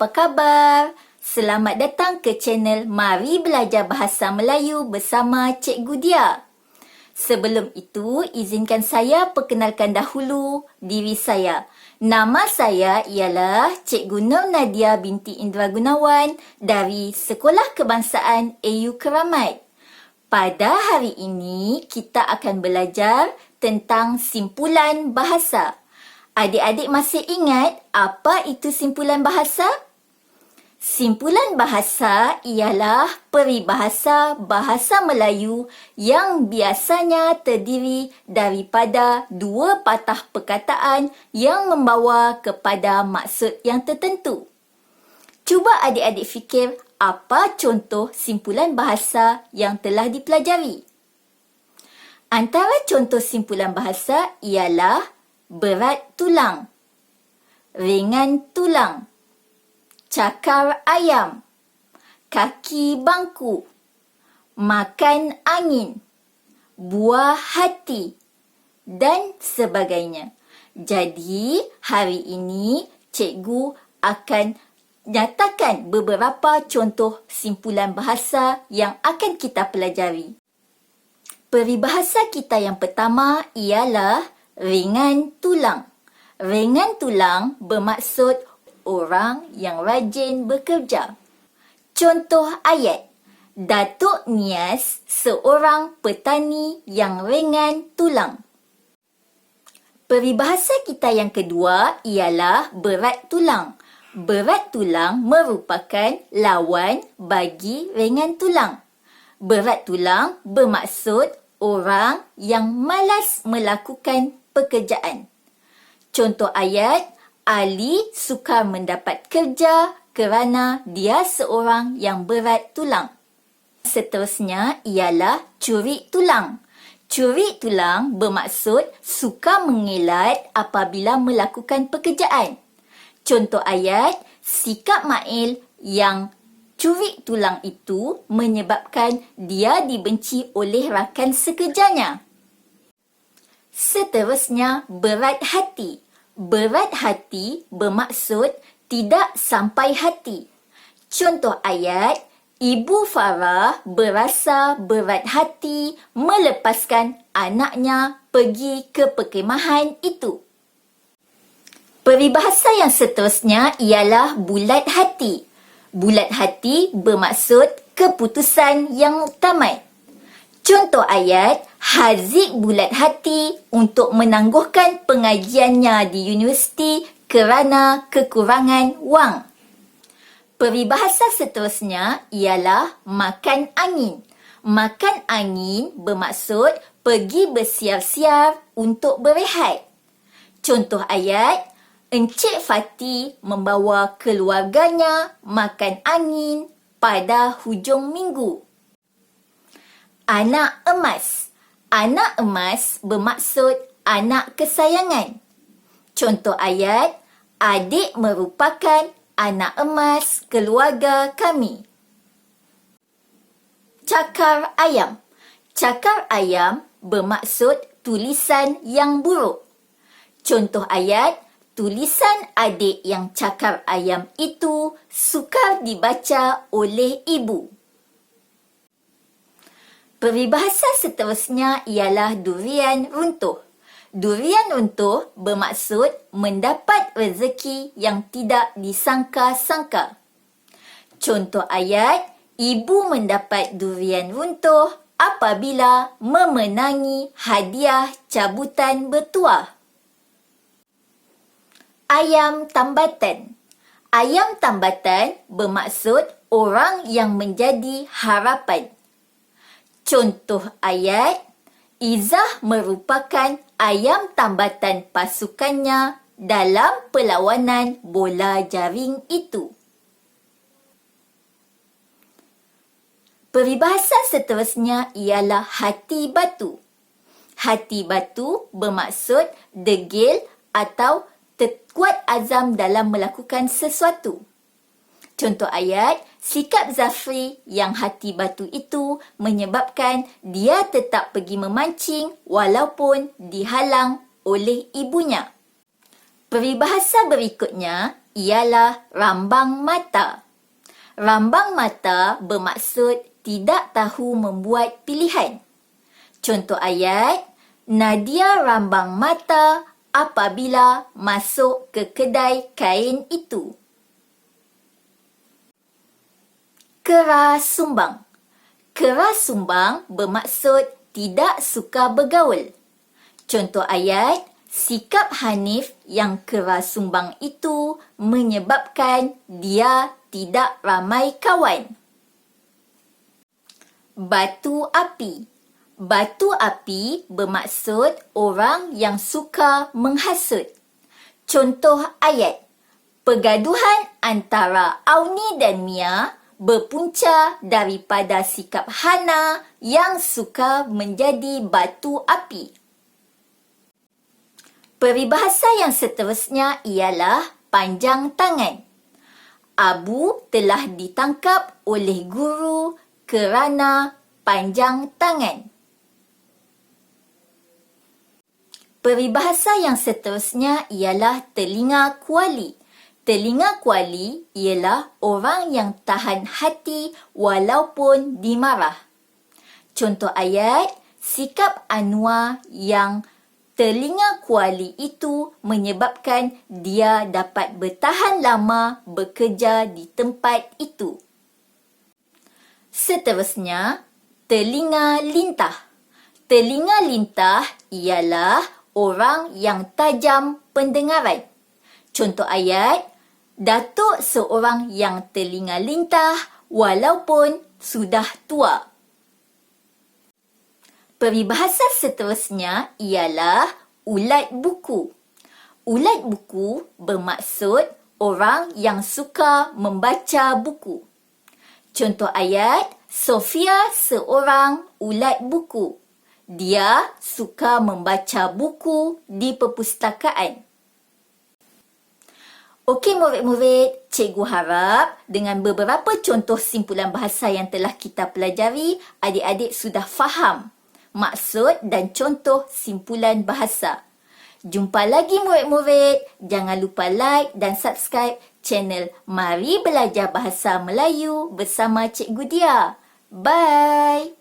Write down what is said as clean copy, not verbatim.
apa khabar? Selamat datang ke channel Mari Belajar Bahasa Melayu bersama Cikgu Dia. Sebelum itu, izinkan saya perkenalkan dahulu diri saya. Nama saya ialah Cikgu Nur Nadia binti Indra Gunawan dari Sekolah Kebangsaan AU Keramat. Pada hari ini, kita akan belajar tentang simpulan bahasa. Adik-adik masih ingat apa itu simpulan bahasa? Simpulan bahasa ialah peribahasa bahasa Melayu yang biasanya terdiri daripada dua patah perkataan yang membawa kepada maksud yang tertentu. Cuba adik-adik fikir apa contoh simpulan bahasa yang telah dipelajari. Antara contoh simpulan bahasa ialah berat tulang, ringan tulang, cakar ayam, kaki bangku, makan angin, buah hati dan sebagainya. Jadi, hari ini cikgu akan nyatakan beberapa contoh simpulan bahasa yang akan kita pelajari. Peribahasa kita yang pertama ialah ringan tulang. Ringan tulang bermaksud orang yang rajin bekerja. Contoh ayat. Datuk Nias seorang petani yang ringan tulang. Peribahasa kita yang kedua ialah berat tulang. Berat tulang merupakan lawan bagi ringan tulang. Berat tulang bermaksud orang yang malas melakukan pekerjaan. Contoh ayat, Ali sukar mendapat kerja kerana dia seorang yang berat tulang. Seterusnya ialah curi tulang. Curi tulang bermaksud suka mengelat apabila melakukan pekerjaan. Contoh ayat, sikap Mail yang curi tulang itu menyebabkan dia dibenci oleh rakan sekerjanya. Seterusnya, berat hati. Berat hati bermaksud tidak sampai hati. Contoh ayat, Ibu Farah berasa berat hati melepaskan anaknya pergi ke perkemahan itu. Peribahasa yang seterusnya ialah bulat hati. Bulat hati bermaksud keputusan yang tamat. Contoh ayat, Haziq bulat hati untuk menangguhkan pengajiannya di universiti kerana kekurangan wang. Peribahasa seterusnya ialah makan angin. Makan angin bermaksud pergi bersiar-siar untuk berehat. Contoh ayat, Encik Fati membawa keluarganya makan angin pada hujung minggu. Anak emas. Anak emas bermaksud anak kesayangan. Contoh ayat, adik merupakan anak emas keluarga kami. Cakar ayam. Cakar ayam bermaksud tulisan yang buruk. Contoh ayat, tulisan adik yang cakar ayam itu sukar dibaca oleh ibu. Peribahasa seterusnya ialah durian runtuh. Durian runtuh bermaksud mendapat rezeki yang tidak disangka-sangka. Contoh ayat, ibu mendapat durian runtuh apabila memenangi hadiah cabutan bertuah. Ayam tambatan. Ayam tambatan bermaksud orang yang menjadi harapan. Contoh ayat, Izzah merupakan ayam tambatan pasukannya dalam perlawanan bola jaring itu. Peribahasa seterusnya ialah hati batu. Hati batu bermaksud degil atau kuat azam dalam melakukan sesuatu. Contoh ayat, sikap Zafri yang hati batu itu menyebabkan dia tetap pergi memancing walaupun dihalang oleh ibunya. Peribahasa berikutnya ialah rambang mata. Rambang mata bermaksud tidak tahu membuat pilihan. Contoh ayat, Nadia rambang mata apabila masuk ke kedai kain itu. Keras sumbang. Keras sumbang bermaksud tidak suka bergaul. Contoh ayat, sikap Hanif yang keras sumbang itu menyebabkan dia tidak ramai kawan. Batu api. Batu api bermaksud orang yang suka menghasut. Contoh ayat, pergaduhan antara Auni dan Mia berpunca daripada sikap Hana yang suka menjadi batu api. Peribahasa yang seterusnya ialah panjang tangan. Abu telah ditangkap oleh guru kerana panjang tangan. Peribahasa yang seterusnya ialah telinga kuali. Telinga kuali ialah orang yang tahan hati walaupun dimarah. Contoh ayat, sikap Anwar yang telinga kuali itu menyebabkan dia dapat bertahan lama bekerja di tempat itu. Seterusnya, telinga lintah. Telinga lintah ialah orang yang tajam pendengaran. Contoh ayat, Datuk seorang yang telinga lintah walaupun sudah tua. Peribahasa seterusnya ialah ulat buku. Ulat buku bermaksud orang yang suka membaca buku. Contoh ayat, Sofia seorang ulat buku. Dia suka membaca buku di perpustakaan. Okey murid-murid, cikgu harap dengan beberapa contoh simpulan bahasa yang telah kita pelajari, adik-adik sudah faham maksud dan contoh simpulan bahasa. Jumpa lagi murid-murid, jangan lupa like dan subscribe channel Mari Belajar Bahasa Melayu bersama Cikgu Dia. Bye!